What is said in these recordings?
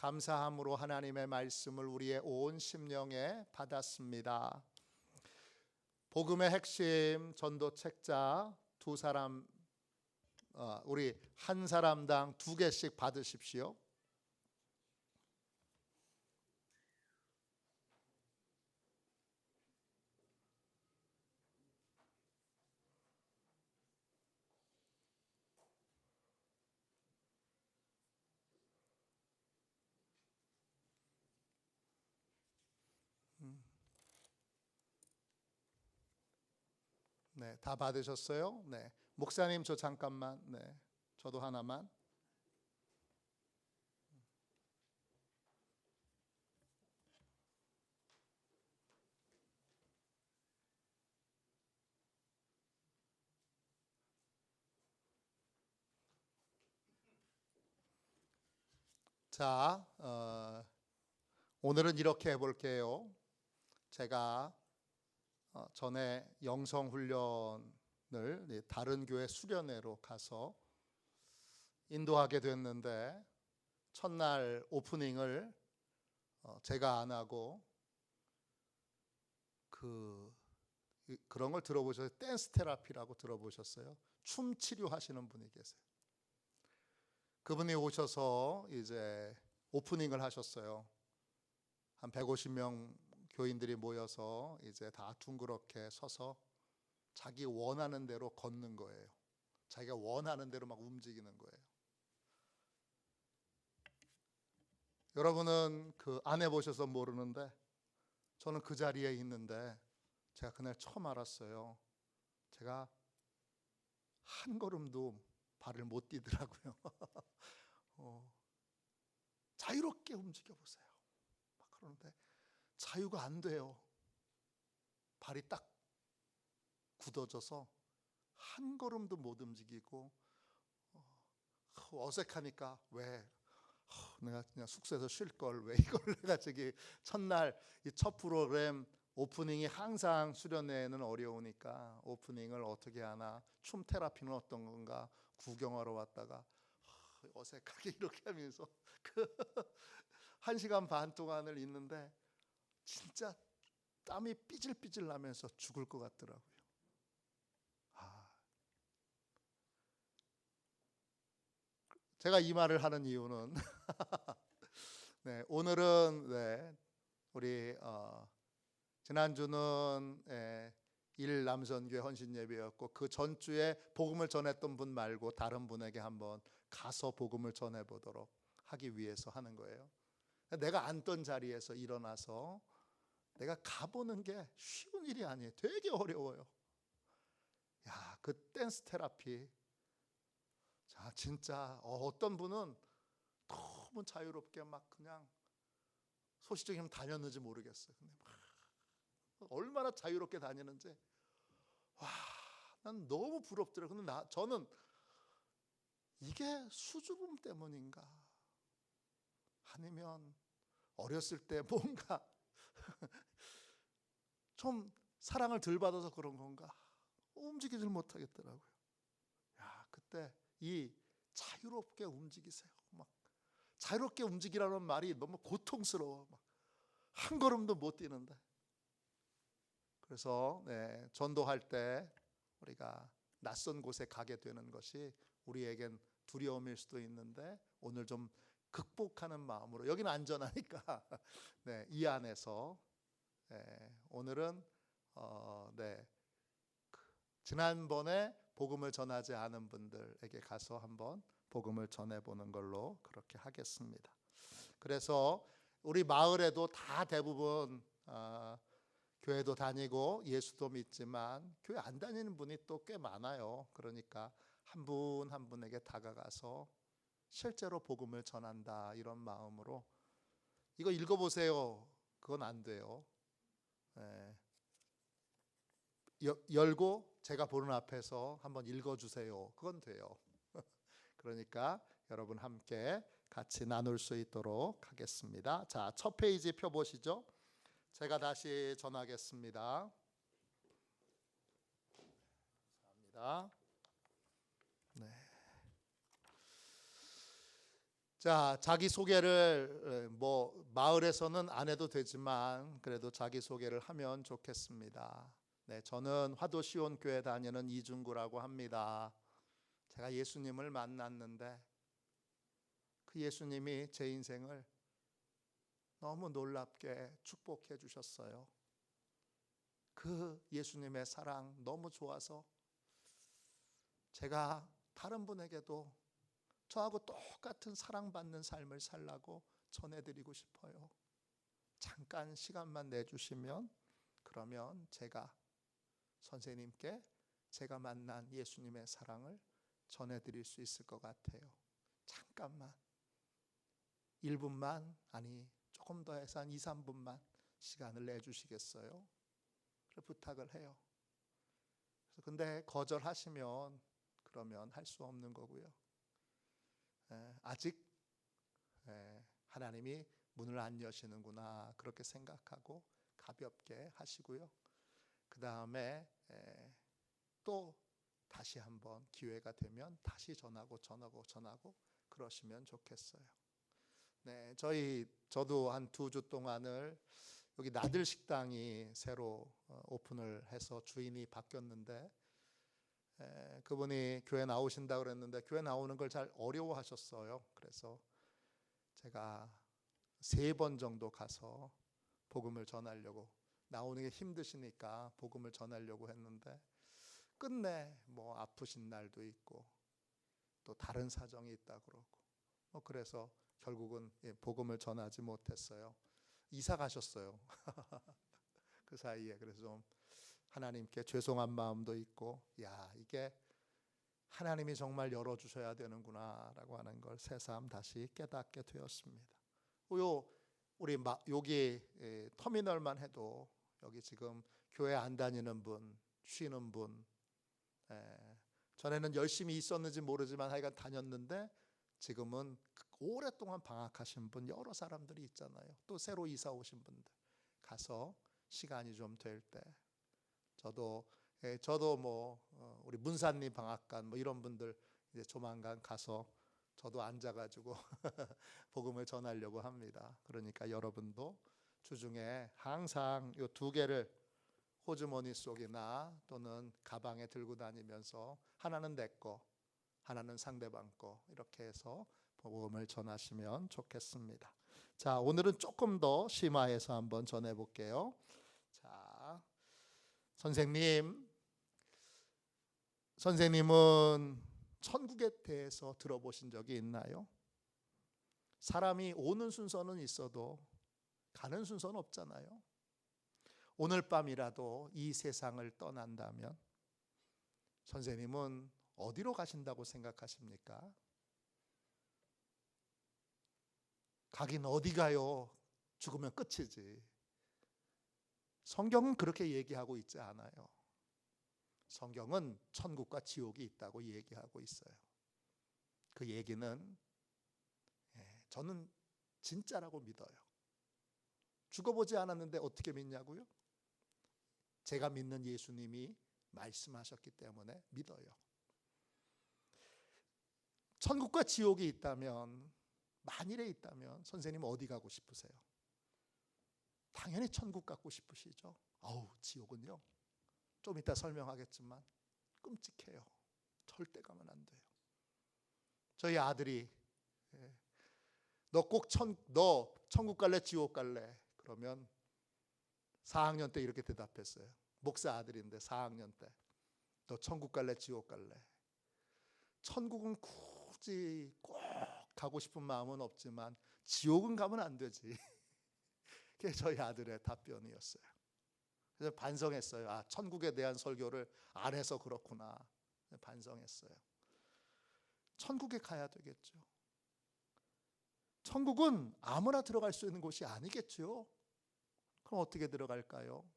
감사함으로 하나님의 말씀을 우리의 온 심령에 받았습니다. 복음의 핵심 전도 책자 두 사람, 우리 한 사람당 2개씩 받으십시오. 네, 다 받으셨어요? 네, 목사님 저 잠깐만. 네, 저도 하나만. 자, 오늘은 이렇게 해볼게요. 제가 전에 영성훈련을 다른 교회 수련회로 가서 인도하게 됐는데 첫날 오프닝을 제가 안 하고 그런 걸 들어보셨어요? 댄스 테라피라고 들어보셨어요? 춤 치료하시는 분이 계세요. 그분이 오셔서 이제 오프닝을 하셨어요. 한 150명 교인들이 모여서 이제 다 둥그렇게 서서 자기 원하는 대로 걷는 거예요. 자기가 원하는 대로 막 움직이는 거예요. 여러분은 안 해보셔서 모르는데 저는 그 자리에 있는데 제가 그날 처음 알았어요. 제가 한 걸음도 발을 못 뛰더라고요. 자유롭게 움직여 보세요. 막 그러는데 자유가 안 돼요. 발이 딱 굳어져서 한 걸음도 못 움직이고 어색하니까 왜 내가 그냥 숙소에서 쉴 걸 왜 이걸 내가 저기 첫날 이 첫 프로그램 오프닝이 항상 수련회에는 어려우니까 오프닝을 어떻게 하나, 춤 테라피는 어떤 건가 구경하러 왔다가 어색하게 이렇게 하면서 1시간 반 동안을 있는데 진짜 땀이 삐질삐질 나면서 죽을 것 같더라고요. 제가 이 말을 하는 이유는 네, 오늘은 우리 지난주는 일남선교회 헌신예배였고 그 전주에 복음을 전했던 분 말고 다른 분에게 한번 가서 복음을 전해보도록 하기 위해서 하는 거예요. 내가 앉던 자리에서 일어나서 내가 가보는 게 쉬운 일이 아니에요. 되게 어려워요. 야, 그 댄스 테라피. 자, 진짜 어떤 분은 너무 자유롭게 막 그냥 소시적이면 다녔는지 모르겠어요. 근데 막 얼마나 자유롭게 다니는지 와, 난 너무 부럽더라고요. 근데 저는 이게 수줍음 때문인가? 아니면 어렸을 때 뭔가 좀 사랑을 덜 받아서 그런 건가? 움직이질 못하겠더라고요. 야, 그때 이 자유롭게 움직이세요. 막 자유롭게 움직이라는 말이 너무 고통스러워. 막 한 걸음도 못 뛰는데. 그래서 전도할 때 우리가 낯선 곳에 가게 되는 것이 우리에겐 두려움일 수도 있는데 오늘 좀 극복하는 마음으로 여기는 안전하니까 이 안에서 오늘은 지난번에 복음을 전하지 않은 분들에게 가서 한번 복음을 전해보는 걸로 그렇게 하겠습니다. 그래서 우리 마을에도 다 대부분 교회도 다니고 예수도 믿지만 교회 안 다니는 분이 또 꽤 많아요. 그러니까 한 분 한 분에게 다가가서 실제로 복음을 전한다 이런 마음으로 이거 읽어보세요. 그건 안 돼요. 열고 제가 보는 앞에서 한번 읽어주세요. 그건 돼요. 그러니까 여러분 함께 같이 나눌 수 있도록 하겠습니다. 자, 첫 페이지 펴보시죠. 제가 다시 전하겠습니다. 감사합니다. 자, 자기 소개를 뭐 마을에서는 안 해도 되지만 그래도 자기 소개를 하면 좋겠습니다. 네, 저는 화도시온 교회 다니는 이중구라고 합니다. 제가 예수님을 만났는데 그 예수님이 제 인생을 너무 놀랍게 축복해 주셨어요. 그 예수님의 사랑 너무 좋아서 제가 다른 분에게도 저하고 똑같은 사랑받는 삶을 살라고 전해드리고 싶어요. 잠깐 시간만 내주시면 그러면 제가 선생님께 제가 만난 예수님의 사랑을 전해드릴 수 있을 것 같아요. 잠깐만 1분만 아니 조금 더 해서 한 2, 3분만 시간을 내주시겠어요? 그래 부탁을 해요. 근데 거절하시면 그러면 할 수 없는 거고요. 아직 하나님이 문을 안 여시는구나 그렇게 생각하고 가볍게 하시고요. 그 다음에 또 다시 한번 기회가 되면 다시 전하고 그러시면 좋겠어요. 네, 저도 한 2주 동안을 여기 나들 식당이 새로 오픈을 해서 주인이 바뀌었는데 그분이 교회 나오신다고 그랬는데 교회 나오는 걸 잘 어려워하셨어요. 그래서 제가 3번 정도 가서 복음을 전하려고 나오는 게 힘드시니까 복음을 전하려고 했는데 끝내 뭐 아프신 날도 있고 또 다른 사정이 있다 그러고 그래서 결국은 복음을 전하지 못했어요. 이사 가셨어요. 그 사이에. 그래서 좀 하나님께 죄송한 마음도 있고 이게 하나님이 정말 열어주셔야 되는구나 라고 하는 걸 새삼 다시 깨닫게 되었습니다. 우리 여기 터미널만 해도 여기 지금 교회 안 다니는 분, 쉬는 분, 전에는 열심히 있었는지 모르지만 하여간 다녔는데 지금은 오랫동안 방학하신 분 여러 사람들이 있잖아요. 또 새로 이사 오신 분들 가서 시간이 좀 될 때 저도 뭐 우리 문사님 방학간 뭐 이런 분들 이제 조만간 가서 저도 앉아가지고 복음을 전하려고 합니다. 그러니까 여러분도 주중에 항상 이 2개를 호주머니 속이나 또는 가방에 들고 다니면서 하나는 내 거, 하나는 상대방 거 이렇게 해서 복음을 전하시면 좋겠습니다. 자, 오늘은 조금 더 심화해서 한번 전해 볼게요. 자, 선생님은 천국에 대해서 들어보신 적이 있나요? 사람이 오는 순서는 있어도 가는 순서는 없잖아요. 오늘 밤이라도 이 세상을 떠난다면 선생님은 어디로 가신다고 생각하십니까? 가긴 어디 가요? 죽으면 끝이지. 성경은 그렇게 얘기하고 있지 않아요. 성경은 천국과 지옥이 있다고 얘기하고 있어요. 그 얘기는 저는 진짜라고 믿어요. 죽어보지 않았는데 어떻게 믿냐고요? 제가 믿는 예수님이 말씀하셨기 때문에 믿어요. 천국과 지옥이 있다면, 만일에 있다면 선생님 어디 가고 싶으세요? 당연히 천국 가고 싶으시죠. 지옥은요, 좀 이따 설명하겠지만 끔찍해요. 절대 가면 안 돼요. 저희 아들이 너 천국 갈래 지옥 갈래? 그러면 4학년 때 이렇게 대답했어요. 목사 아들인데 4학년 때 너 천국 갈래 지옥 갈래? 천국은 굳이 꼭 가고 싶은 마음은 없지만 지옥은 가면 안 되지. 그게 저희 아들의 답변이었어요. 그래서 반성했어요. 천국에 대한 설교를 안 해서 그렇구나. 반성했어요. 천국에 가야 되겠죠. 천국은 아무나 들어갈 수 있는 곳이 아니겠죠. 그럼 어떻게 들어갈까요?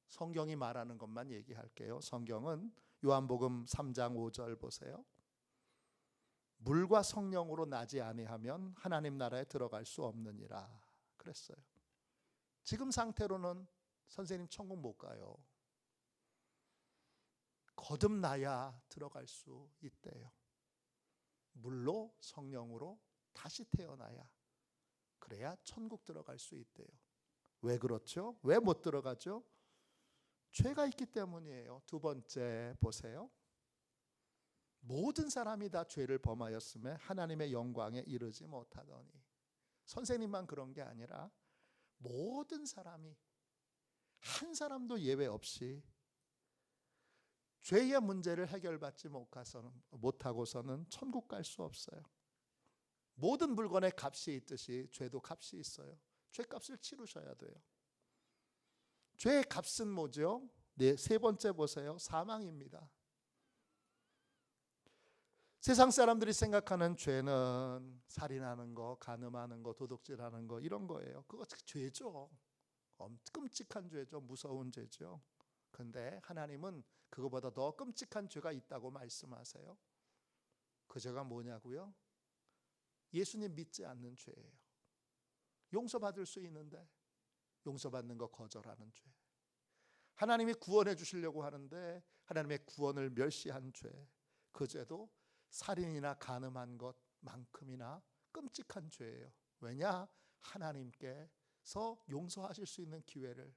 성경이 말하는 것만 얘기할게요. 성경은 요한복음 3장 5절 보세요. 물과 성령으로 나지 아니하면 하나님 나라에 들어갈 수 없느니라 그랬어요. 지금 상태로는 선생님 천국 못 가요. 거듭나야 들어갈 수 있대요. 물로 성령으로 다시 태어나야, 그래야 천국 들어갈 수 있대요. 왜 그렇죠? 왜 못 들어가죠? 죄가 있기 때문이에요. 두 번째 보세요. 모든 사람이 다 죄를 범하였음에 하나님의 영광에 이르지 못하더니. 선생님만 그런 게 아니라 모든 사람이, 한 사람도 예외 없이 죄의 문제를 해결받지 못하고서는 천국 갈 수 없어요. 모든 물건에 값이 있듯이 죄도 값이 있어요. 죄값을 치르셔야 돼요. 죄의 값은 뭐죠? 네, 세 번째 보세요. 사망입니다. 세상 사람들이 생각하는 죄는 살인하는 거, 간음하는 거, 도둑질하는 거, 이런 거예요. 그거 죄죠. 끔찍한 죄죠. 무서운 죄죠. 근데 하나님은 그거보다 더 끔찍한 죄가 있다고 말씀하세요. 그 죄가 뭐냐고요? 예수님 믿지 않는 죄예요. 용서받을 수 있는데 용서받는 거 거절하는 죄. 하나님이 구원해 주시려고 하는데 하나님의 구원을 멸시한 죄. 그 죄도 살인이나 간음한 것만큼이나 끔찍한 죄예요. 왜냐? 하나님께서 용서하실 수 있는 기회를,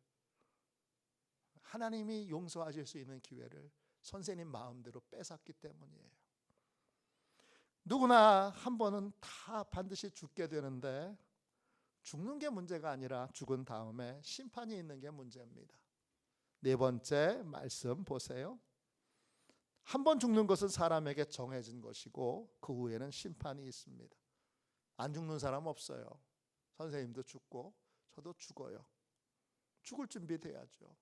하나님이 용서하실 수 있는 기회를 선생님 마음대로 뺏었기 때문이에요. 누구나 한 번은 다 반드시 죽게 되는데 죽는 게 문제가 아니라 죽은 다음에 심판이 있는 게 문제입니다. 네 번째 말씀 보세요. 한 번 죽는 것은 사람에게 정해진 것이고 그 후에는 심판이 있습니다. 안 죽는 사람 없어요. 선생님도 죽고 저도 죽어요. 죽을 준비 돼야죠.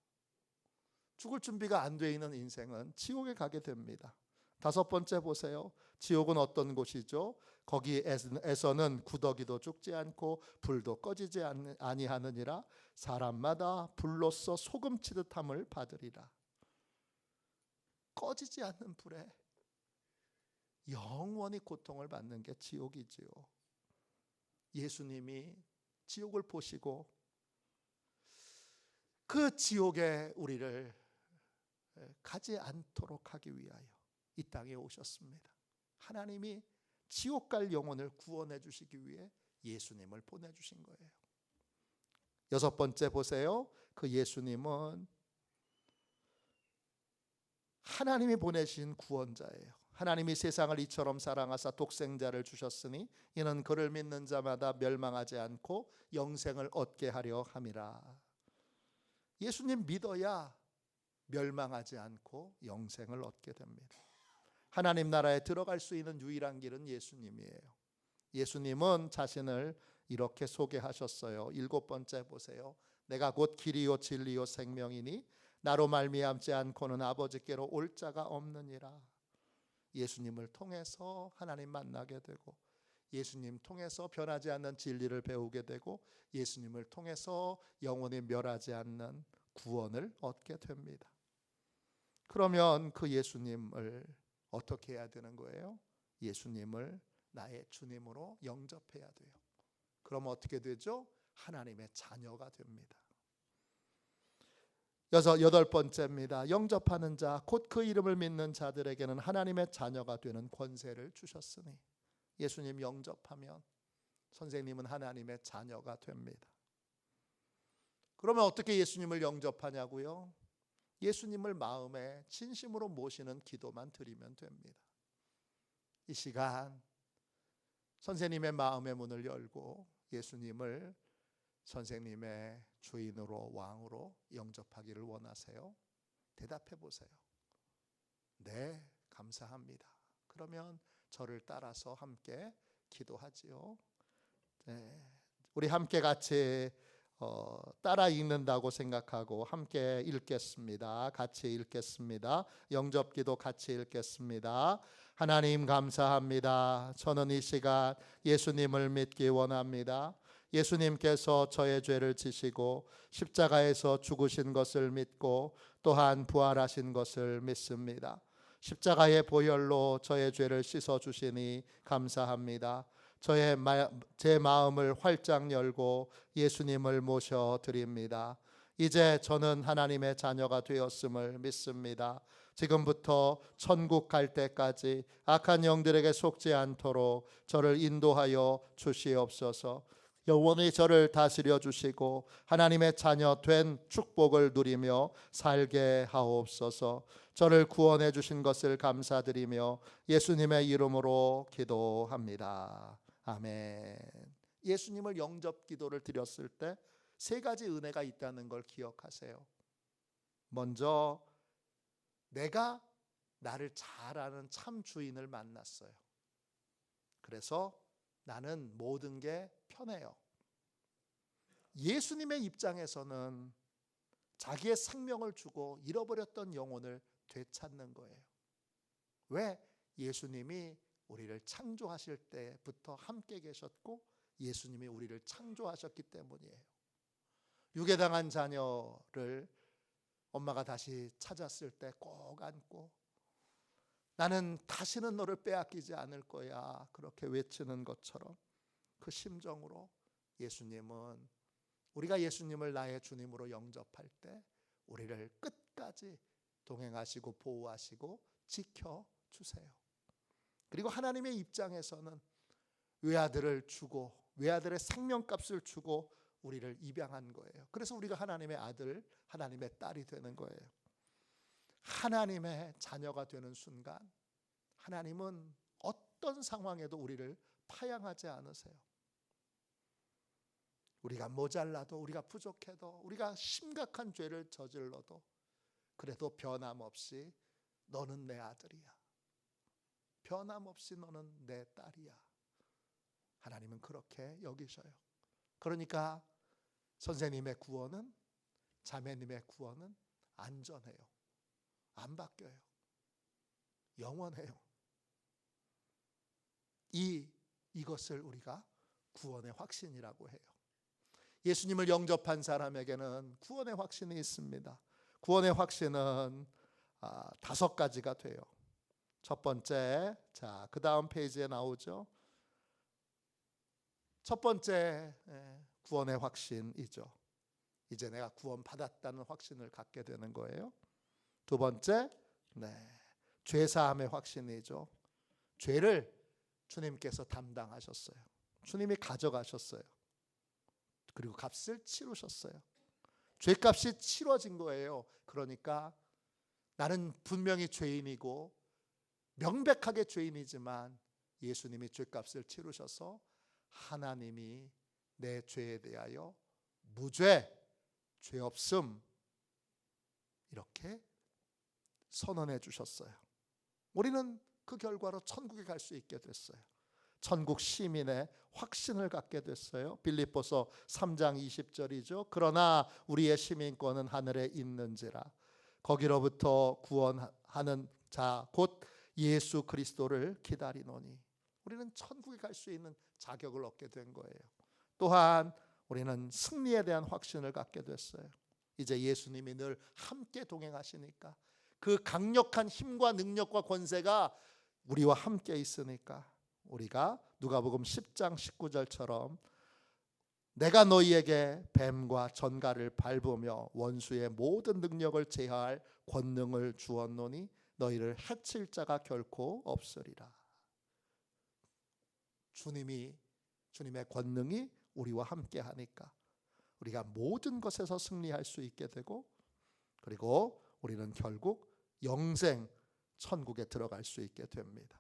죽을 준비가 안 돼 있는 인생은 지옥에 가게 됩니다. 다섯 번째 보세요. 지옥은 어떤 곳이죠? 거기에서는 구더기도 죽지 않고 불도 꺼지지 아니하느니라. 사람마다 불로써 소금치듯함을 받으리라. 꺼지지 않는 불에 영원히 고통을 받는 게 지옥이지요. 예수님이 지옥을 보시고 그 지옥에 우리를 가지 않도록 하기 위하여 이 땅에 오셨습니다. 하나님이 지옥 갈 영혼을 구원해 주시기 위해 예수님을 보내주신 거예요. 여섯 번째 보세요. 그 예수님은 하나님이 보내신 구원자예요. 하나님이 세상을 이처럼 사랑하사 독생자를 주셨으니 이는 그를 믿는 자마다 멸망하지 않고 영생을 얻게 하려 함이라. 예수님 믿어야 멸망하지 않고 영생을 얻게 됩니다. 하나님 나라에 들어갈 수 있는 유일한 길은 예수님이에요. 예수님은 자신을 이렇게 소개하셨어요. 일곱 번째 보세요. 내가 곧 길이요 진리요 생명이니 나로 말미암지 않고는 아버지께로 올 자가 없느니라. 예수님을 통해서 하나님 만나게 되고 예수님 통해서 변하지 않는 진리를 배우게 되고 예수님을 통해서 영원히 멸하지 않는 구원을 얻게 됩니다. 그러면 그 예수님을 어떻게 해야 되는 거예요? 예수님을 나의 주님으로 영접해야 돼요. 그럼 어떻게 되죠? 하나님의 자녀가 됩니다. 여덟 번째입니다. 영접하는 자, 곧 그 이름을 믿는 자들에게는 하나님의 자녀가 되는 권세를 주셨으니. 예수님 영접하면 선생님은 하나님의 자녀가 됩니다. 그러면 어떻게 예수님을 영접하냐고요? 예수님을 마음에 진심으로 모시는 기도만 드리면 됩니다. 이 시간 선생님의 마음의 문을 열고 예수님을 선생님의 주인으로 왕으로 영접하기를 원하세요? 대답해 보세요. 네, 감사합니다. 그러면 저를 따라서 함께 기도하지요. 네, 우리 함께 같이 따라 읽는다고 생각하고 함께 읽겠습니다. 같이 읽겠습니다. 영접기도 같이 읽겠습니다. 하나님 감사합니다. 저는 이 시간 예수님을 믿기 원합니다. 예수님께서 저의 죄를 지시고 십자가에서 죽으신 것을 믿고 또한 부활하신 것을 믿습니다. 십자가의 보혈로 저의 죄를 씻어주시니 감사합니다. 제 마음을 활짝 열고 예수님을 모셔드립니다. 이제 저는 하나님의 자녀가 되었음을 믿습니다. 지금부터 천국 갈 때까지 악한 영들에게 속지 않도록 저를 인도하여 주시옵소서. 영원히 저를 다스려 주시고 하나님의 자녀 된 축복을 누리며 살게 하옵소서. 저를 구원해 주신 것을 감사드리며 예수님의 이름으로 기도합니다. 아멘. 예수님을 영접 기도를 드렸을 때 세 가지 은혜가 있다는 걸 기억하세요. 먼저 내가 나를 잘 아는 참 주인을 만났어요. 그래서 나는 모든 게 편해요. 예수님의 입장에서는 자기의 생명을 주고 잃어버렸던 영혼을 되찾는 거예요. 왜? 예수님이 우리를 창조하실 때부터 함께 계셨고 예수님이 우리를 창조하셨기 때문이에요. 유괴당한 자녀를 엄마가 다시 찾았을 때 꼭 안고 나는 다시는 너를 빼앗기지 않을 거야 그렇게 외치는 것처럼 그 심정으로 예수님은 우리가 예수님을 나의 주님으로 영접할 때 우리를 끝까지 동행하시고 보호하시고 지켜주세요. 그리고 하나님의 입장에서는 외아들을 주고 외아들의 생명값을 주고 우리를 입양한 거예요. 그래서 우리가 하나님의 아들, 하나님의 딸이 되는 거예요. 하나님의 자녀가 되는 순간 하나님은 어떤 상황에도 우리를 파양하지 않으세요. 우리가 모자라도 우리가 부족해도 우리가 심각한 죄를 저질러도 그래도 변함없이 너는 내 아들이야. 변함없이 너는 내 딸이야. 하나님은 그렇게 여기셔요. 그러니까 선생님의 구원은 자매님의 구원은 안전해요. 안 바뀌어요. 영원해요. 이것을 우리가 구원의 확신이라고 해요. 예수님을 영접한 사람에게는 구원의 확신이 있습니다. 구원의 확신은 5가지가 돼요. 첫 번째, 자, 그 다음 페이지에 나오죠. 첫 번째 구원의 확신이죠. 이제 내가 구원받았다는 확신을 갖게 되는 거예요. 두 번째, 죄사함의 확신이죠. 죄를 주님께서 담당하셨어요. 주님이 가져가셨어요. 그리고 값을 치르셨어요. 죄값이 치러진 거예요. 그러니까 나는 분명히 죄인이고 명백하게 죄인이지만 예수님이 죄값을 치르셔서 하나님이 내 죄에 대하여 무죄, 죄 없음 이렇게 선언해 주셨어요. 우리는 그 결과로 천국에 갈 수 있게 됐어요. 천국 시민의 확신을 갖게 됐어요. 빌립보서 3장 20절이죠. 그러나 우리의 시민권은 하늘에 있는지라 거기로부터 구원하는 자 곧 예수 그리스도를 기다리노니 우리는 천국에 갈 수 있는 자격을 얻게 된 거예요. 또한 우리는 승리에 대한 확신을 갖게 됐어요. 이제 예수님이 늘 함께 동행하시니까 그 강력한 힘과 능력과 권세가 우리와 함께 있으니까 우리가 누가복음 10장 19절처럼 내가 너희에게 뱀과 전갈을 밟으며 원수의 모든 능력을 제어할 권능을 주었노니 너희를 해칠 자가 결코 없으리라. 주님의 권능이 우리와 함께 하니까 우리가 모든 것에서 승리할 수 있게 되고 그리고 우리는 결국 영생 천국에 들어갈 수 있게 됩니다.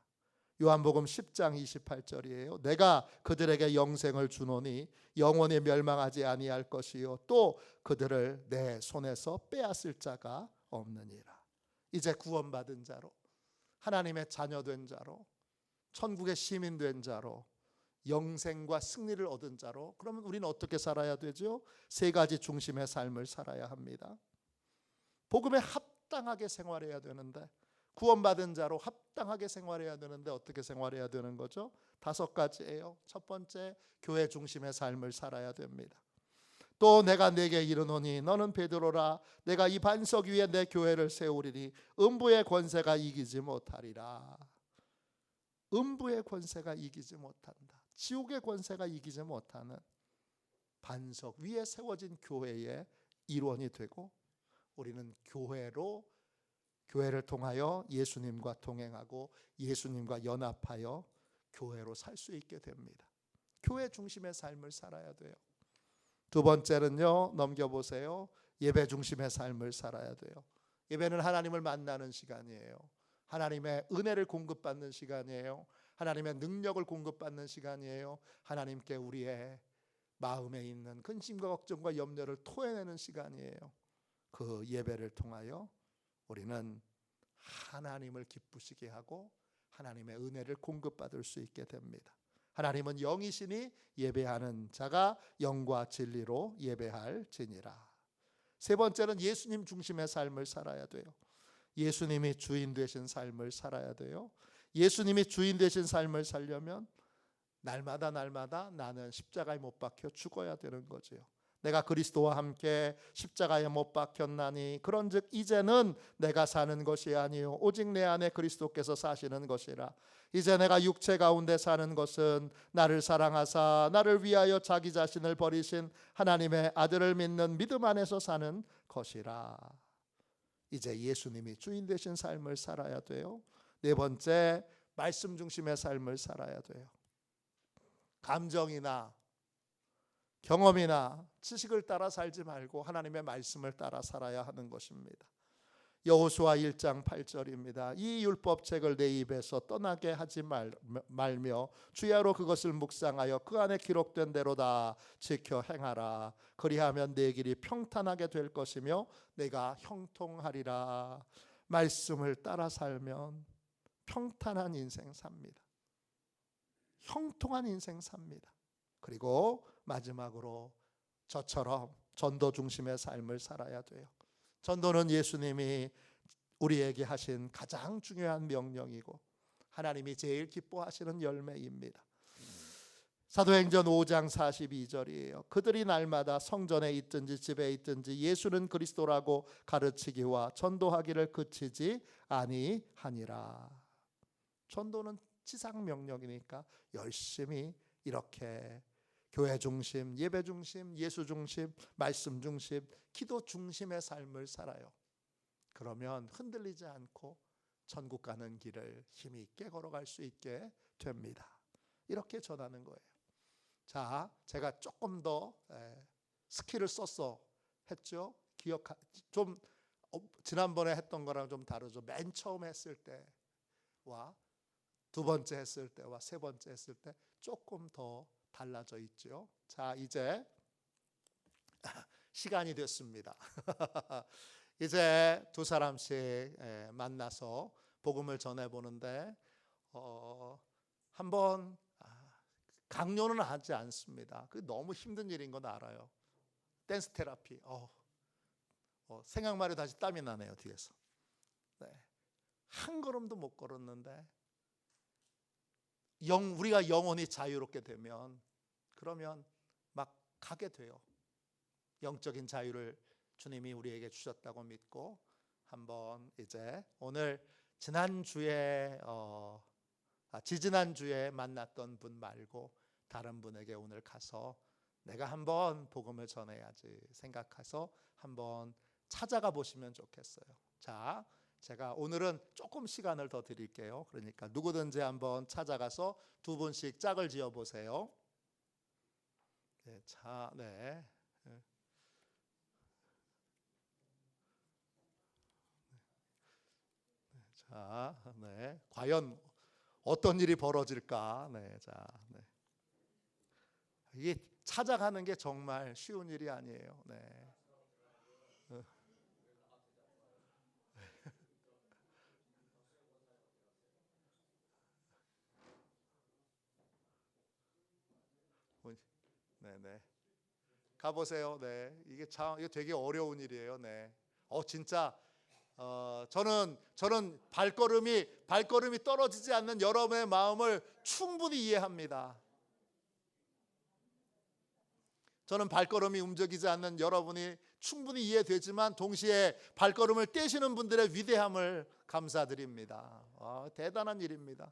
요한복음 10장 28절이에요. 내가 그들에게 영생을 주노니 영원히 멸망하지 아니할 것이요 또 그들을 내 손에서 빼앗을 자가 없느니라. 이제 구원받은 자로 하나님의 자녀된 자로 천국의 시민 된 자로 영생과 승리를 얻은 자로 그러면 우리는 어떻게 살아야 되죠? 3가지 중심의 삶을 살아야 합니다. 복음에 합당하게 생활해야 되는데 구원받은 자로 합당하게 생활해야 되는데 어떻게 생활해야 되는 거죠? 5가지예요. 첫 번째, 교회 중심의 삶을 살아야 됩니다. 또 내가 네게 이르노니 너는 베드로라 내가 이 반석 위에 내 교회를 세우리니 음부의 권세가 이기지 못하리라. 음부의 권세가 이기지 못한다. 지옥의 권세가 이기지 못하는 반석 위에 세워진 교회의 일원이 되고 우리는 교회를 통하여 예수님과 동행하고 예수님과 연합하여 교회로 살 수 있게 됩니다. 교회 중심의 삶을 살아야 돼요. 두 번째는요, 넘겨보세요. 예배 중심의 삶을 살아야 돼요. 예배는 하나님을 만나는 시간이에요. 하나님의 은혜를 공급받는 시간이에요. 하나님의 능력을 공급받는 시간이에요. 하나님께 우리의 마음에 있는 근심과 걱정과 염려를 토해내는 시간이에요. 그 예배를 통하여 우리는 하나님을 기쁘시게 하고 하나님의 은혜를 공급받을 수 있게 됩니다. 하나님은 영이시니 예배하는 자가 영과 진리로 예배할지니라. 세 번째는 예수님 중심의 삶을 살아야 돼요. 예수님이 주인 되신 삶을 살아야 돼요. 예수님이 주인 되신 삶을 살려면 날마다 나는 십자가에 못 박혀 죽어야 되는 거죠. 내가 그리스도와 함께 십자가에 못 박혔나니 그런즉 이제는 내가 사는 것이 아니요 오직 내 안에 그리스도께서 사시는 것이라. 이제 내가 육체 가운데 사는 것은 나를 사랑하사 나를 위하여 자기 자신을 버리신 하나님의 아들을 믿는 믿음 안에서 사는 것이라. 이제 예수님이 주인 되신 삶을 살아야 돼요. 네 번째, 말씀 중심의 삶을 살아야 돼요. 감정이나 경험이나 지식을 따라 살지 말고 하나님의 말씀을 따라 살아야 하는 것입니다. 여호수아 1장 8절입니다. 이 율법책을 내 입에서 떠나게 하지 말며 주야로 그것을 묵상하여 그 안에 기록된 대로 다 지켜 행하라. 그리하면 내 길이 평탄하게 될 것이며 내가 형통하리라. 말씀을 따라 살면 평탄한 인생 삽니다. 형통한 인생 삽니다. 그리고 마지막으로 저처럼 전도 중심의 삶을 살아야 돼요. 전도는 예수님이 우리에게 하신 가장 중요한 명령이고 하나님이 제일 기뻐하시는 열매입니다. 사도행전 5장 42절이에요. 그들이 날마다 성전에 있든지 집에 있든지 예수는 그리스도라고 가르치기와 전도하기를 그치지 아니하니라. 전도는 지상 명령이니까 열심히 이렇게 교회 중심, 예배 중심, 예수 중심, 말씀 중심, 기도 중심의 삶을 살아요. 그러면 흔들리지 않고 천국 가는 길을 힘이 있게 걸어갈 수 있게 됩니다. 이렇게 전하는 거예요. 자, 제가 조금 더 스킬을 썼어 했죠. 좀 지난번에 했던 거랑 좀 다르죠. 맨 처음 했을 때와 두 번째 했을 때와 세 번째 했을 때 조금 더 달라져 있죠. 자, 이제 시간이 됐습니다. 이제 두 사람씩 만나서 복음을 전해보는데 한번 강요는 하지 않습니다. 그 너무 힘든 일인 건 알아요. 댄스 테라피. 생각만 해도 다시 땀이 나네요, 뒤에서. 네. 한 걸음도 못 걸었는데 우리가 영원히 자유롭게 되면 그러면 막 가게 돼요. 영적인 자유를 주님이 우리에게 주셨다고 믿고 한번 이제 오늘 지난주에 지지난주에 만났던 분 말고 다른 분에게 오늘 가서 내가 한번 복음을 전해야지 생각해서 한번 찾아가 보시면 좋겠어요. 자, 제가 오늘은 조금 시간을 더 드릴게요. 그러니까 누구든지 한번 찾아가서 두 분씩 짝을 지어 보세요. 네, 자, 네. 자, 네. 과연 어떤 일이 벌어질까? 네, 자, 네. 이게 찾아가는 게 정말 쉬운 일이 아니에요. 네. 네. 가보세요. 네. 이게 되게 어려운 일이에요. 네. 진짜 저는 발걸음이 떨어지지 않는 여러분의 마음을 충분히 이해합니다. 저는 발걸음이 움직이지 않는 여러분이 충분히 이해되지만 동시에 발걸음을 떼시는 분들의 위대함을 감사드립니다. 대단한 일입니다.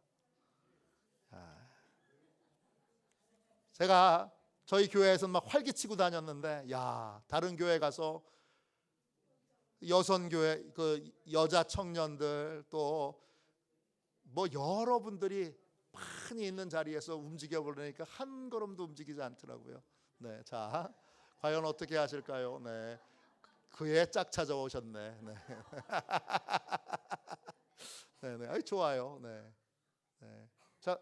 제가 저희 교회에서 막 활기치고 다녔는데 다른 교회 가서 여선교회 그 여자 청년들 또 뭐 여러분들이 많이 있는 자리에서 움직여 보려니까 한 걸음도 움직이지 않더라고요. 네, 자, 과연 어떻게 하실까요? 네, 그의 짝 찾아오셨네. 네, 네, 네, 아이, 좋아요. 네, 네, 자,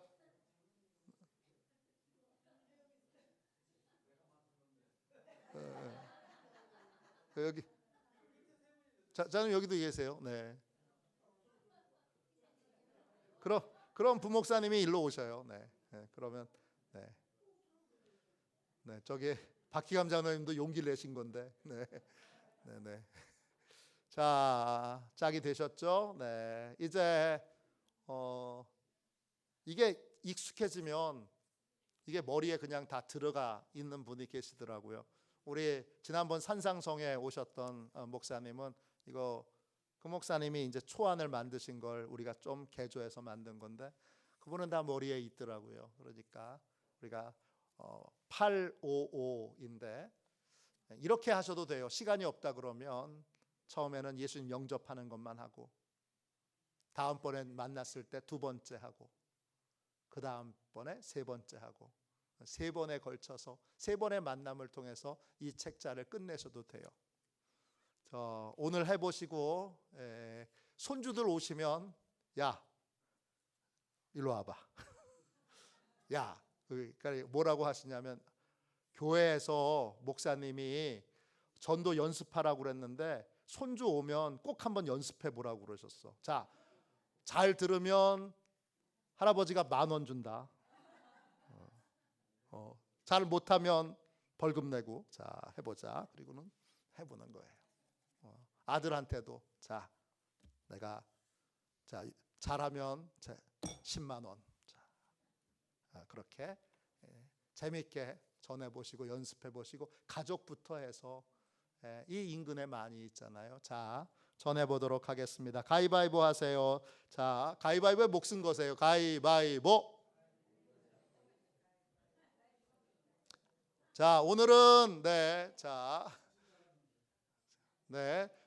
여기, 자, 저는 여기도 계세요. 네, 그럼 부목사님이 일로 오셔요. 네, 네, 그러면 네, 네, 저기 박희감 장로님도 용기를 내신 건데, 네, 네, 네. 자, 짝이 되셨죠? 네, 이제 이게 익숙해지면 이게 머리에 그냥 다 들어가 있는 분이 계시더라고요. 우리 지난번 산상성에 오셨던 목사님은 이거 그 목사님이 이제 초안을 만드신 걸 우리가 좀 개조해서 만든 건데 그분은 다 머리에 있더라고요. 그러니까 우리가 855인데 이렇게 하셔도 돼요. 시간이 없다 그러면 처음에는 예수님 영접하는 것만 하고 다음번에 만났을 때 두 번째 하고 그 다음번에 세 번째 하고 세 번에 걸쳐서 세 번의 만남을 통해서 이 책자를 끝내셔도 돼요. 오늘 해보시고 손주들 오시면 야 일로 와봐. 야 그러니까 뭐라고 하시냐면 교회에서 목사님이 전도 연습하라고 그랬는데 손주 오면 꼭 한번 연습해 보라고 그러셨어. 자, 잘 들으면 할아버지가 10,000원 준다. 잘 못하면 벌금 내고 자 해보자. 그리고는 해보는 거예요. 아들한테도 자 내가 자 잘하면 10만 원. 자, 그렇게 재미있게 전해보시고 연습해보시고 가족부터 해서 이 인근에 많이 있잖아요. 자 전해보도록 하겠습니다. 가위바위보 하세요. 자 가위바위보에 목숨 거세요. 가위바위보. 자 오늘은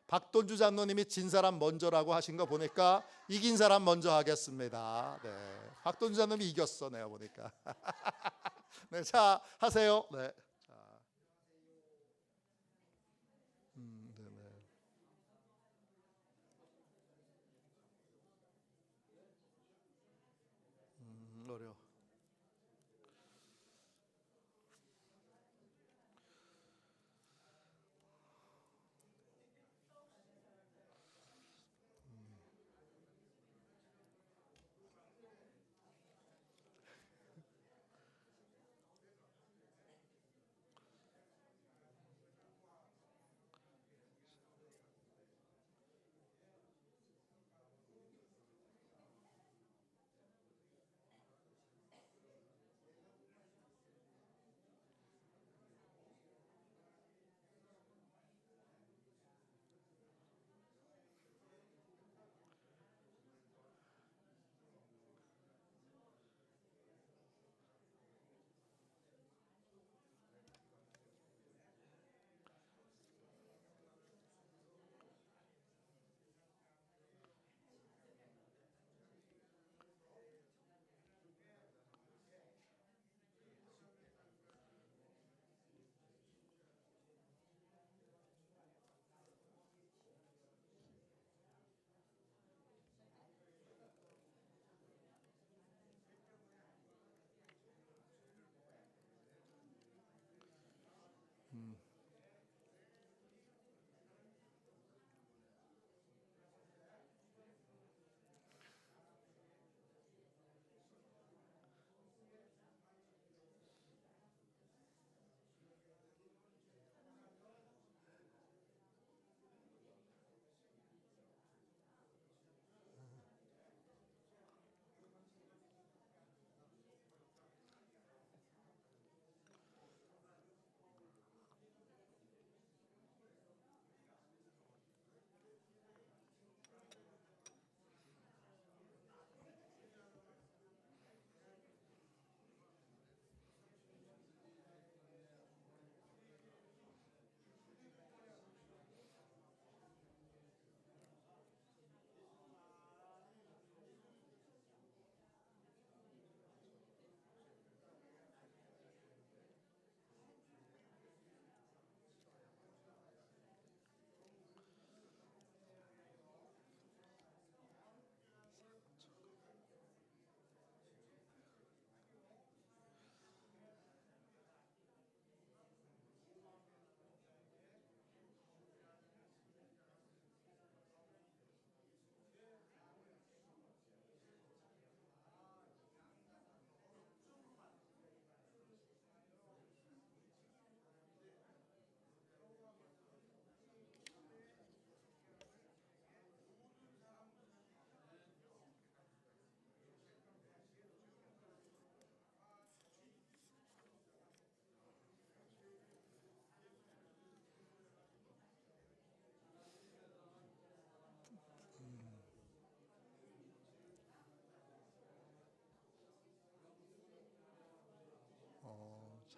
박돈주 장로님이 진 사람 먼저라고 하신 거 보니까 이긴 사람 먼저 하겠습니다. 네, 박돈주 장로님이 이겼어 내가 보니까. 네, 자 하세요. 네, 자, 네, 네. 어려.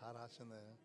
잘하시네.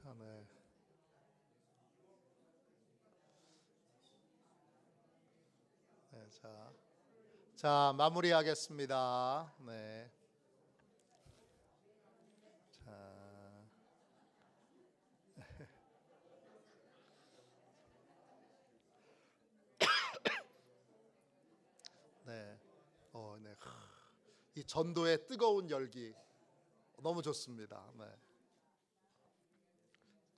자, 네. 네, 자, 마무리하겠습니다. 네. 자, 네. 네. 이 전도의 뜨거운 열기 너무 좋습니다. 네.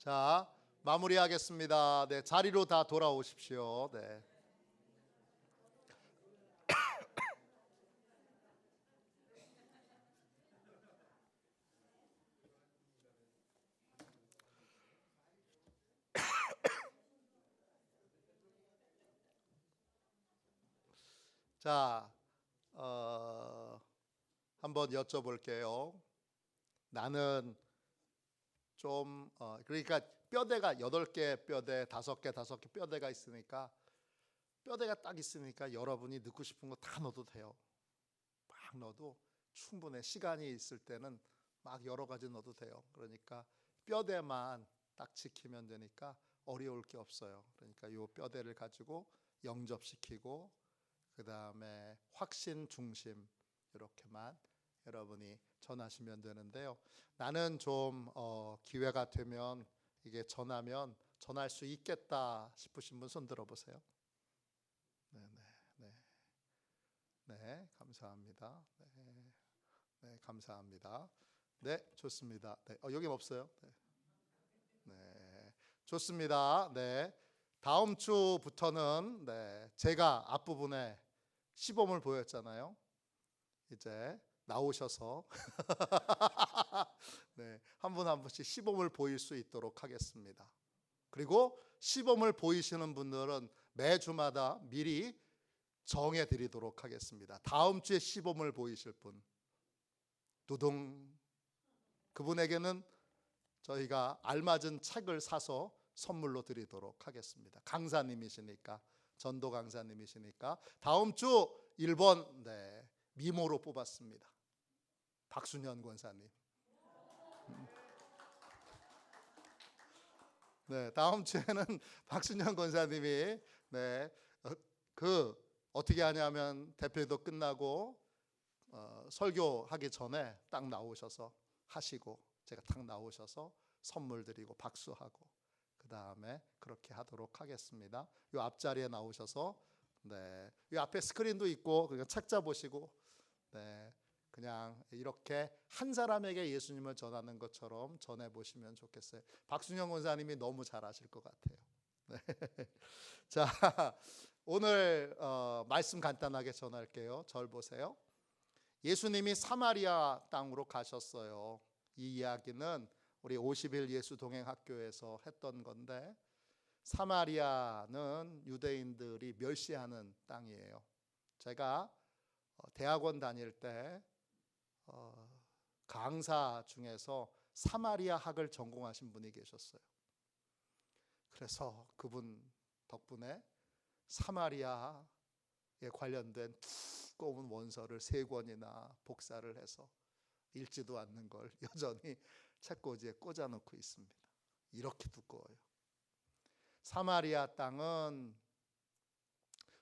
자, 마무리하겠습니다. 네, 자리로 다 돌아오십시오. 네. 자, 한번 여쭤볼게요. 나는 좀 그러니까 뼈대가 8개 뼈대, 5개 뼈대가 있으니까 뼈대가 딱 있으니까 여러분이 넣고 싶은 거 다 넣어도 돼요. 막 넣어도 충분해. 시간이 있을 때는 막 여러 가지 넣어도 돼요. 그러니까 뼈대만 딱 지키면 되니까 어려울 게 없어요. 그러니까 요 뼈대를 가지고 영접시키고 그 다음에 확신 중심 이렇게만 여러분이 전하시면 되는데요. 나는 좀 기회가 되면 이게 전하면 전할 수 있겠다 싶으신 분 손 들어보세요. 네, 감사합니다. 네, 감사합니다. 네, 좋습니다. 네, 여긴 없어요. 네, 좋습니다. 네, 다음 주부터는 제가 앞부분에 시범을 보였잖아요. 이제 나오셔서 한 분 한 분씩 시범을 보일 수 있도록 하겠습니다. 그리고 시범을 보이시는 분들은 매주마다 미리 정해 드리도록 하겠습니다. 다음 주에 시범을 보이실 분 두둥, 그분에게는 저희가 알맞은 책을 사서 선물로 드리도록 하겠습니다. 강사님이시니까, 전도 강사님이시니까. 다음 주 1번 미모로 뽑았습니다. 박순현 권사님. 다음 주에는 박순현 권사님이 어떻게 하냐면 대표도 끝나고 설교하기 전에 딱 나오셔서 하시고 제가 딱 나오셔서 선물 드리고 박수하고 그 다음에 그렇게 하도록 하겠습니다. 이 앞자리에 나오셔서 이 앞에 스크린도 있고 그냥 책자 보시고 그냥 이렇게 한 사람에게 예수님을 전하는 것처럼 전해보시면 좋겠어요. 박순영 권사님이 너무 잘하실 것 같아요. 자, 오늘 말씀 간단하게 전할게요. 절 보세요. 예수님이 사마리아 땅으로 가셨어요. 이 이야기는 우리 50일 예수 동행 학교에서 했던 건데, 사마리아는 유대인들이 멸시하는 땅이에요. 제가 대학원 다닐 때 강사 중에서 사마리아 학을 전공하신 분이 계셨어요. 그래서 그분 덕분에 사마리아에 관련된 두꺼운 원서를 3권이나 복사를 해서 읽지도 않는 걸 여전히 책꽂이에 꽂아놓고 있습니다. 이렇게 두꺼워요. 사마리아 땅은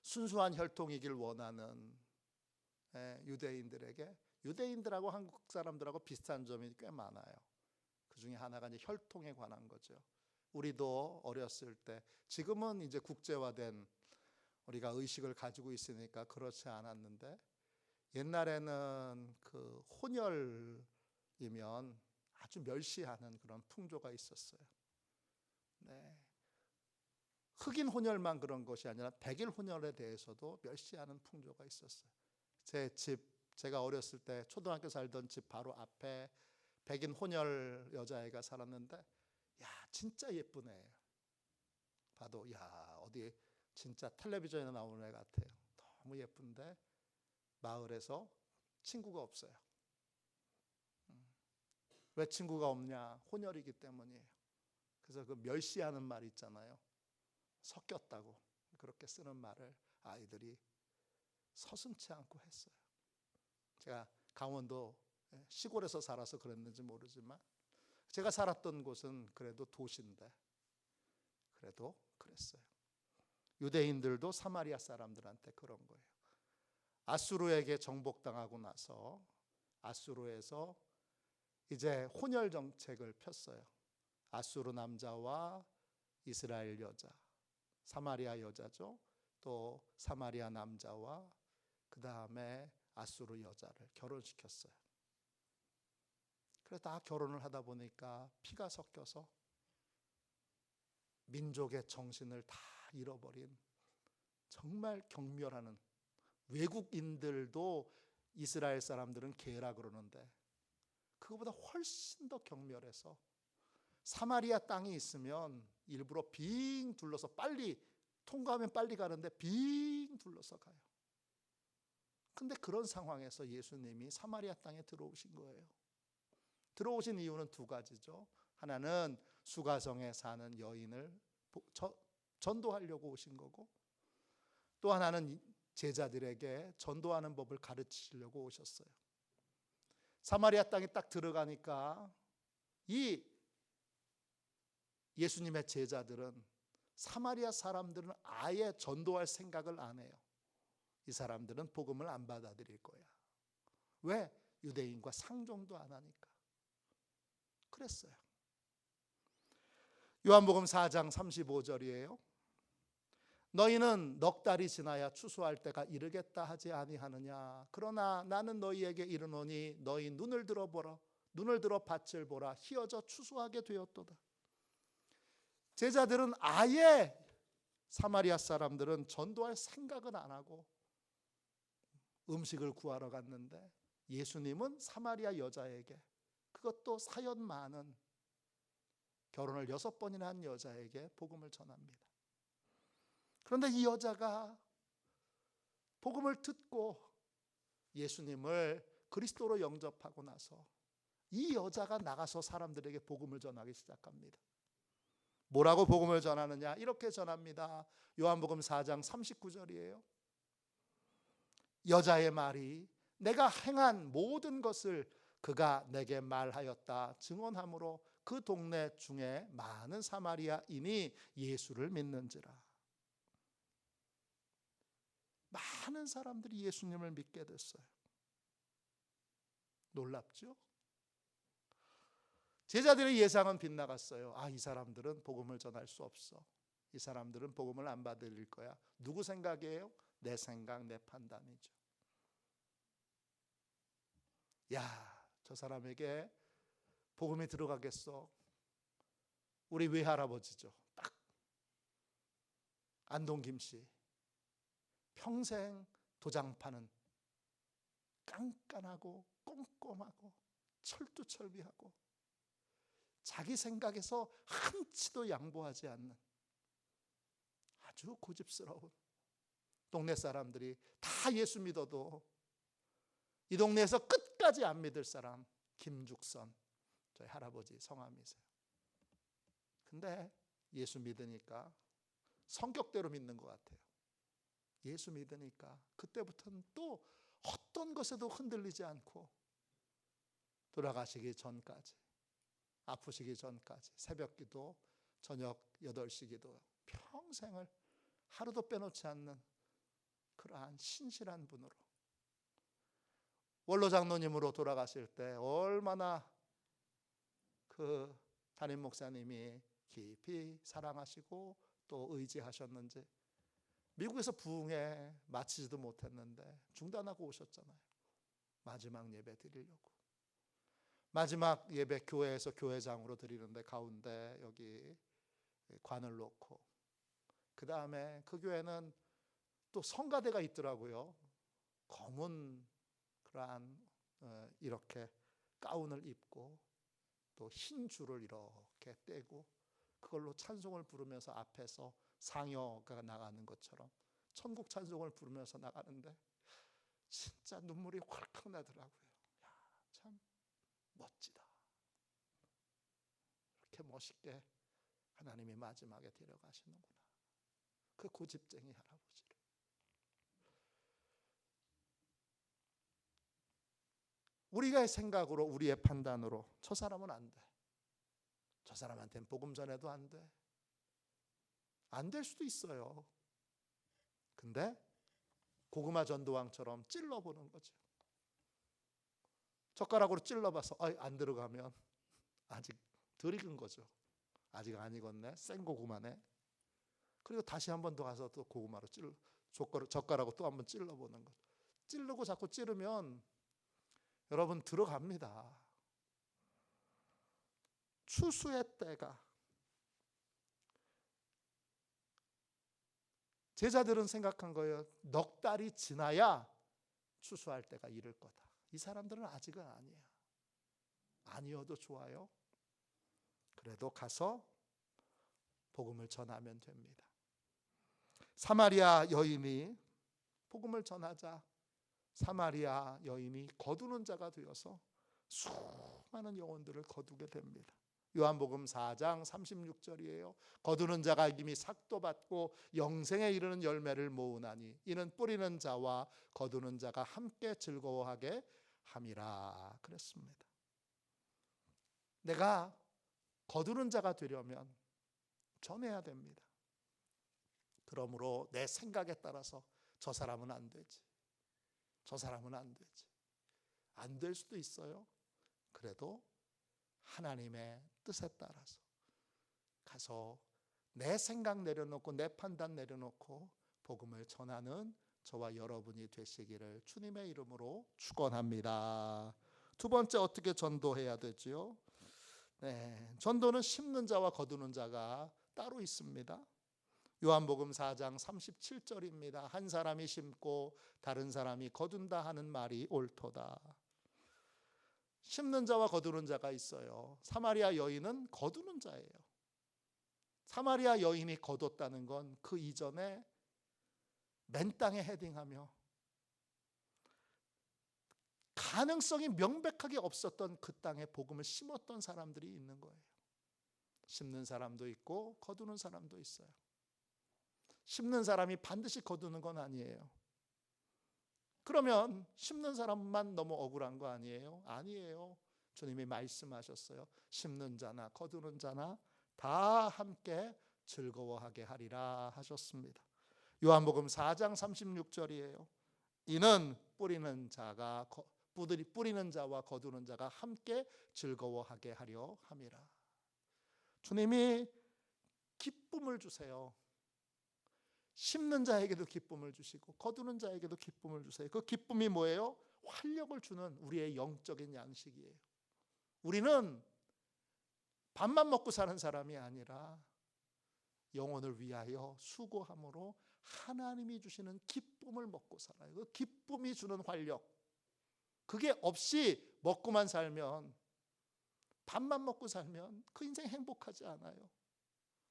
순수한 혈통이길 원하는 유대인들에게, 유대인들하고 한국 사람들하고 비슷한 점이 꽤 많아요. 그 중에 하나가 이제 혈통에 관한 거죠. 우리도 어렸을 때, 지금은 이제 국제화된 우리가 의식을 가지고 있으니까 그렇지 않았는데, 옛날에는 그 혼혈이면 아주 멸시하는 그런 풍조가 있었어요. 흑인 혼혈만 그런 것이 아니라 백일 혼혈에 대해서도 멸시하는 풍조가 있었어요. 제가 어렸을 때 초등학교 살던 집 바로 앞에 백인 혼혈 여자애가 살았는데, 야, 진짜 예쁜 애예요. 봐도 야, 어디 진짜 텔레비전에 나오는 애 같아요. 너무 예쁜데 마을에서 친구가 없어요. 왜 친구가 없냐? 혼혈이기 때문이에요. 그래서 그 멸시하는 말 있잖아요. 섞였다고 그렇게 쓰는 말을 아이들이 서슴지 않고 했어요. 제가 강원도 시골에서 살아서 그랬는지 모르지만 제가 살았던 곳은 그래도 도시인데 그래도 그랬어요. 유대인들도 사마리아 사람들한테 그런 거예요. 아수르에게 정복당하고 나서 아수르에서 이제 혼혈 정책을 폈어요. 아수르 남자와 이스라엘 여자, 사마리아 여자죠. 또 사마리아 남자와 그 다음에 아수르 여자를 결혼시켰어요. 그래서 다 결혼을 하다 보니까 피가 섞여서 민족의 정신을 다 잃어버린 정말 경멸하는, 외국인들도 이스라엘 사람들은 개라 그러는데 그거보다 훨씬 더 경멸해서 사마리아 땅이 있으면 일부러 빙 둘러서, 빨리 통과하면 빨리 가는데 빙 둘러서 가요. 근데 그런 상황에서 예수님이 사마리아 땅에 들어오신 거예요. 들어오신 이유는 두 가지죠. 하나는 수가성에 사는 여인을 전도하려고 오신 거고, 또 하나는 제자들에게 전도하는 법을 가르치시려고 오셨어요. 사마리아 땅에 딱 들어가니까 이 예수님의 제자들은, 사마리아 사람들은 아예 전도할 생각을 안 해요. 이 사람들은 복음을 안 받아들일 거야. 왜? 유대인과 상종도 안 하니까. 그랬어요. 요한복음 4장 35절이에요. 너희는 넉 달이 지나야 추수할 때가 이르겠다 하지 아니하느냐. 그러나 나는 너희에게 이르노니 너희 눈을 들어보라. 눈을 들어 밭을 보라. 희어져 추수하게 되었도다. 제자들은 아예, 사마리아 사람들은 전도할 생각은 안 하고 음식을 구하러 갔는데, 예수님은 사마리아 여자에게, 그것도 사연 많은, 결혼을 6번이나 한 여자에게 복음을 전합니다. 그런데 이 여자가 복음을 듣고 예수님을 그리스도로 영접하고 나서 이 여자가 나가서 사람들에게 복음을 전하기 시작합니다. 뭐라고 복음을 전하느냐? 이렇게 전합니다. 요한복음 4장 39절이에요. 여자의 말이 내가 행한 모든 것을 그가 내게 말하였다 증언함으로 그 동네 중에 많은 사마리아인이 예수를 믿는지라. 많은 사람들이 예수님을 믿게 됐어요. 놀랍죠? 제자들의 예상은 빗나갔어요. 이 사람들은 복음을 전할 수 없어. 이 사람들은 복음을 안 받을 거야. 누구 생각이에요? 내 생각, 내 판단이죠. 저 사람에게 복음이 들어가겠어. 우리 외할아버지죠. 딱 안동 씨. 평생 도장 파는, 깐깐하고 꼼꼼하고 철두철미하고 자기 생각에서 한치도 양보하지 않는 아주 고집스러운, 동네 사람들이 다 예수 믿어도 이 동네에서 끝까지 안 믿을 사람, 김죽선, 저희 할아버지 성함이세요. 근데 예수 믿으니까 성격대로 믿는 것 같아요. 예수 믿으니까 그때부터는 또 어떤 것에도 흔들리지 않고 돌아가시기 전까지, 아프시기 전까지 새벽기도, 저녁 8시 기도, 평생을 하루도 빼놓지 않는 그러한 신실한 분으로, 원로 장로님으로 돌아가실 때 얼마나 그 담임 목사님이 깊이 사랑하시고 또 의지하셨는지, 미국에서 부흥회 마치지도 못했는데 중단하고 오셨잖아요. 마지막 예배 드리려고. 마지막 예배 교회에서 교회장으로 드리는데 가운데 여기 관을 놓고, 그 다음에 그 교회는 또 성가대가 있더라고요. 검은 그러한 이렇게 가운을 입고 또 흰 줄을 이렇게 떼고 그걸로 찬송을 부르면서 앞에서 상여가 나가는 것처럼 천국 찬송을 부르면서 나가는데 진짜 눈물이 왈칵 나더라고요. 참 멋지다. 이렇게 멋있게 하나님이 마지막에 데려가시는구나. 그 고집쟁이 할아버지를. 우리의 생각으로, 우리의 판단으로 저 사람은 안 돼, 저 사람한테는 복음 전해도 안 돼, 안 될 수도 있어요. 근데 고구마 전도왕처럼 찔러보는 거죠. 젓가락으로 찔러봐서 안 들어가면 아직 덜 익은 거죠. 아직 안 익었네, 생 고구마네. 그리고 다시 한 번 더 가서 또 고구마로 젓가락으로 또 한 번 찔러보는 거죠. 찌르고 자꾸 찌르면 여러분 들어갑니다. 추수의 때가, 제자들은 생각한 거예요. 넉 달이 지나야 추수할 때가 이를 거다. 이 사람들은 아직은 아니야. 아니어도 좋아요. 그래도 가서 복음을 전하면 됩니다. 사마리아 여인이 복음을 전하자 사마리아 여인이 거두는 자가 되어서 수많은 영혼들을 거두게 됩니다. 요한복음 4장 36절이에요. 거두는 자가 이미 삭도 받고 영생에 이르는 열매를 모으나니 이는 뿌리는 자와 거두는 자가 함께 즐거워하게 함이라 그랬습니다. 내가 거두는 자가 되려면 전해야 됩니다. 그러므로 내 생각에 따라서 저 사람은 안 되지, 저 사람은 안 되지, 안 될 수도 있어요. 그래도 하나님의 뜻에 따라서 가서 내 생각 내려놓고 내 판단 내려놓고 복음을 전하는 저와 여러분이 되시기를 주님의 이름으로 축원합니다. 두 번째, 어떻게 전도해야 되지요? 전도는 심는 자와 거두는 자가 따로 있습니다. 요한복음 4장 37절입니다. 한 사람이 심고 다른 사람이 거둔다 하는 말이 옳도다. 심는 자와 거두는 자가 있어요. 사마리아 여인은 거두는 자예요. 사마리아 여인이 거뒀다는 건 그 이전에 맨 땅에 헤딩하며 가능성이 명백하게 없었던 그 땅에 복음을 심었던 사람들이 있는 거예요. 심는 사람도 있고 거두는 사람도 있어요. 심는 사람이 반드시 거두는 건 아니에요. 그러면 심는 사람만 너무 억울한 거 아니에요? 아니에요. 주님이 말씀하셨어요. 심는 자나 거두는 자나 다 함께 즐거워하게 하리라 하셨습니다. 요한복음 4장 36절이에요. 이는 뿌리는 자와 거두는 자가 함께 즐거워하게 하려 함이라. 주님이 기쁨을 주세요. 심는 자에게도 기쁨을 주시고 거두는 자에게도 기쁨을 주세요. 그 기쁨이 뭐예요? 활력을 주는 우리의 영적인 양식이에요. 우리는 밥만 먹고 사는 사람이 아니라 영혼을 위하여 수고함으로 하나님이 주시는 기쁨을 먹고 살아요. 그 기쁨이 주는 활력, 그게 없이 먹고만 살면, 밥만 먹고 살면 그 인생 행복하지 않아요.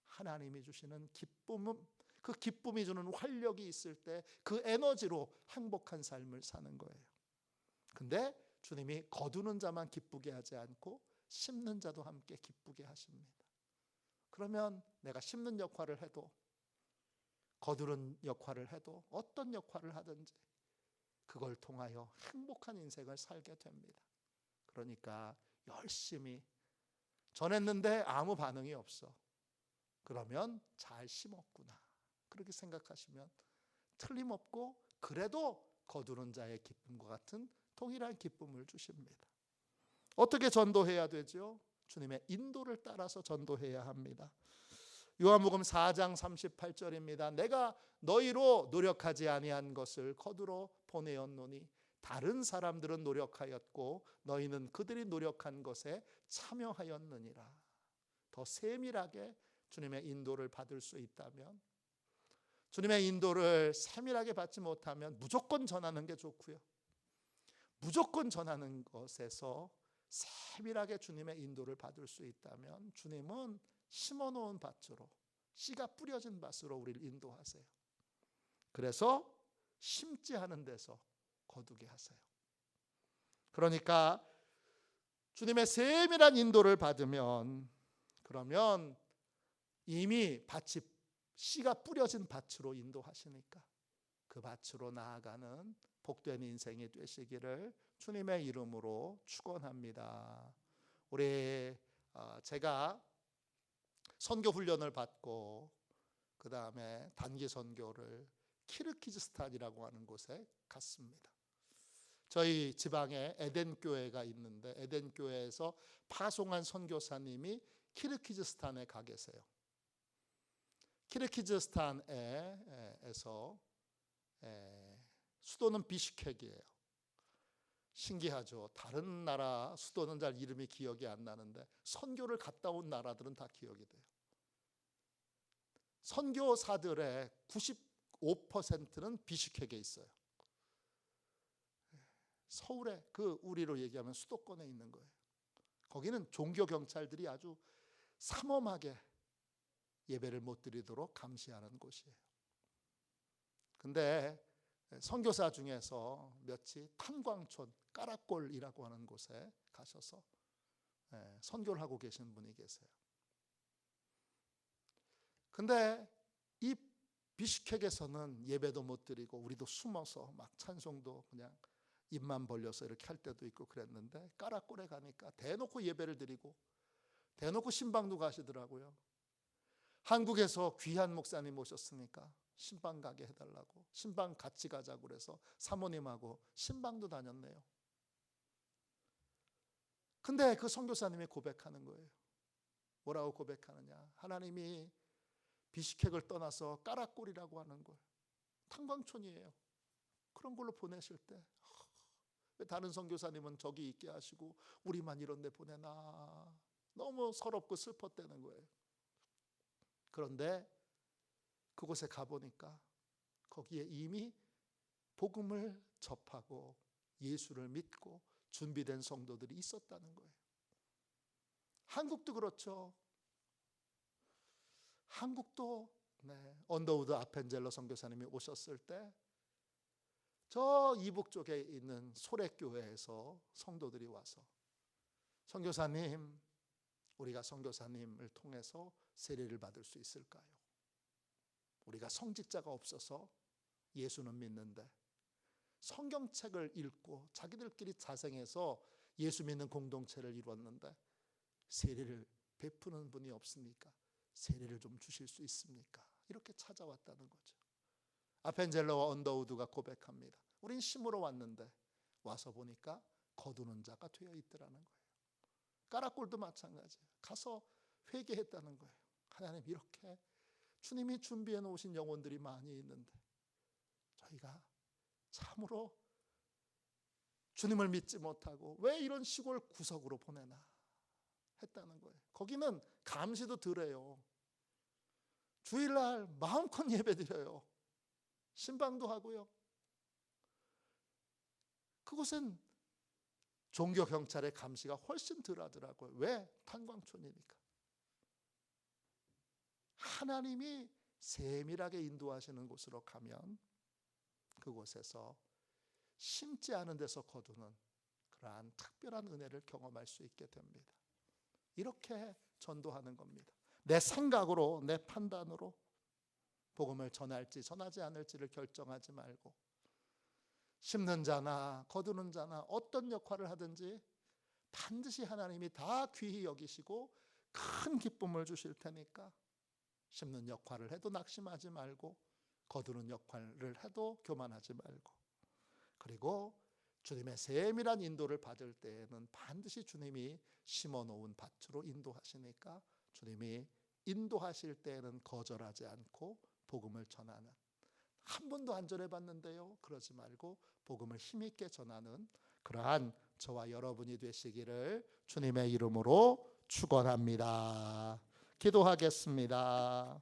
하나님이 주시는 기쁨은, 그 기쁨이 주는 활력이 있을 때 그 에너지로 행복한 삶을 사는 거예요. 근데 주님이 거두는 자만 기쁘게 하지 않고 심는 자도 함께 기쁘게 하십니다. 그러면 내가 심는 역할을 해도 거두는 역할을 해도 어떤 역할을 하든지 그걸 통하여 행복한 인생을 살게 됩니다. 그러니까 열심히 전했는데 아무 반응이 없어. 그러면 잘 심었구나. 그렇게 생각하시면 틀림없고, 그래도 거두는 자의 기쁨과 같은 동일한 기쁨을 주십니다. 어떻게 전도해야 되죠? 주님의 인도를 따라서 전도해야 합니다. 요한복음 4장 38절입니다. 내가 너희로 노력하지 아니한 것을 거두러 보내었노니 다른 사람들은 노력하였고 너희는 그들이 노력한 것에 참여하였느니라. 더 세밀하게 주님의 인도를 받을 수 있다면, 주님의 인도를 세밀하게 받지 못하면 무조건 전하는 게 좋고요, 무조건 전하는 것에서 세밀하게 주님의 인도를 받을 수 있다면 주님은 심어놓은 밭으로, 씨가 뿌려진 밭으로 우리를 인도하세요. 그래서 심지 않은 데서 거두게 하세요. 그러니까 주님의 세밀한 인도를 받으면, 그러면 이미 밭이, 씨가 뿌려진 밭으로 인도하시니까 그 밭으로 나아가는 복된 인생이 되시기를 주님의 이름으로 축원합니다. 제가 선교 훈련을 받고 그 다음에 단기 선교를 키르기즈스탄이라고 하는 곳에 갔습니다. 저희 지방에 에덴교회가 있는데 에덴교회에서 파송한 선교사님이 키르기즈스탄에 가 계세요. 키르기즈스탄에서 수도는 비슈케크예요. 신기하죠. 다른 나라 수도는 잘 이름이 기억이 안 나는데 선교를 갔다 온 나라들은 다 기억이 돼요. 선교사들의 95%는 비슈케크에 있어요. 서울에, 그 우리로 얘기하면 수도권에 있는 거예요. 거기는 종교 경찰들이 아주 삼엄하게 예배를 못 드리도록 감시하는 곳이에요. 근데 선교사 중에서 몇이 탄광촌 까라골이라고 하는 곳에 가셔서 선교를 하고 계신 분이 계세요. 근데 이 비슈케크에서는 예배도 못 드리고 우리도 숨어서 막 찬송도 그냥 입만 벌려서 이렇게 할 때도 있고 그랬는데, 까라골에 가니까 대놓고 예배를 드리고 대놓고 신방도 가시더라고요. 한국에서 귀한 목사님 오셨으니까 신방 가게 해달라고, 신방 같이 가자고 그래서 사모님하고 신방도 다녔네요. 근데 그 선교사님이 고백하는 거예요. 뭐라고 고백하느냐? 하나님이 비슈케크를 떠나서 까라골이라고 하는 걸, 탄광촌이에요, 그런 걸로 보내실 때 왜 다른 선교사님은 저기 있게 하시고 우리만 이런 데 보내나, 너무 서럽고 슬펐다는 거예요. 그런데 그곳에 가보니까 거기에 이미 복음을 접하고 예수를 믿고 준비된 성도들이 있었다는 거예요. 한국도 그렇죠. 한국도 언더우드 아펜젤러 선교사님이 오셨을 때 저 이북 쪽에 있는 소래교회에서 성도들이 와서, 선교사님, 우리가 선교사님을 통해서 세례를 받을 수 있을까요? 우리가 성직자가 없어서 예수는 믿는데 성경책을 읽고 자기들끼리 자생해서 예수 믿는 공동체를 이루었는데 세례를 베푸는 분이 없습니까? 세례를 좀 주실 수 있습니까? 이렇게 찾아왔다는 거죠. 아펜젤러와 언더우드가 고백합니다. 우린 심으러 왔는데 와서 보니까 거두는 자가 되어 있더라는 거예요. 까라골도 마찬가지예요. 가서 회개했다는 거예요. 하나님, 이렇게 주님이 준비해 놓으신 영혼들이 많이 있는데 저희가 참으로 주님을 믿지 못하고 왜 이런 시골 구석으로 보내나 했다는 거예요. 거기는 감시도 덜해요. 주일날 마음껏 예배드려요. 신방도 하고요. 그곳은 종교경찰의 감시가 훨씬 덜하더라고요. 왜? 탄광촌이니까. 하나님이 세밀하게 인도하시는 곳으로 가면 그곳에서 심지 않은 데서 거두는 그러한 특별한 은혜를 경험할 수 있게 됩니다. 이렇게 전도하는 겁니다. 내 생각으로, 내 판단으로 복음을 전할지 전하지 않을지를 결정하지 말고, 심는 자나 거두는 자나 어떤 역할을 하든지 반드시 하나님이 다 귀히 여기시고 큰 기쁨을 주실 테니까 심는 역할을 해도 낙심하지 말고, 거두는 역할을 해도 교만하지 말고, 그리고 주님의 세밀한 인도를 받을 때에는 반드시 주님이 심어놓은 밭으로 인도하시니까 주님이 인도하실 때에는 거절하지 않고 복음을 전하는, 한 번도 안 전해봤는데요, 그러지 말고 복음을 힘있게 전하는 그러한 저와 여러분이 되시기를 주님의 이름으로 축원합니다. 기도하겠습니다.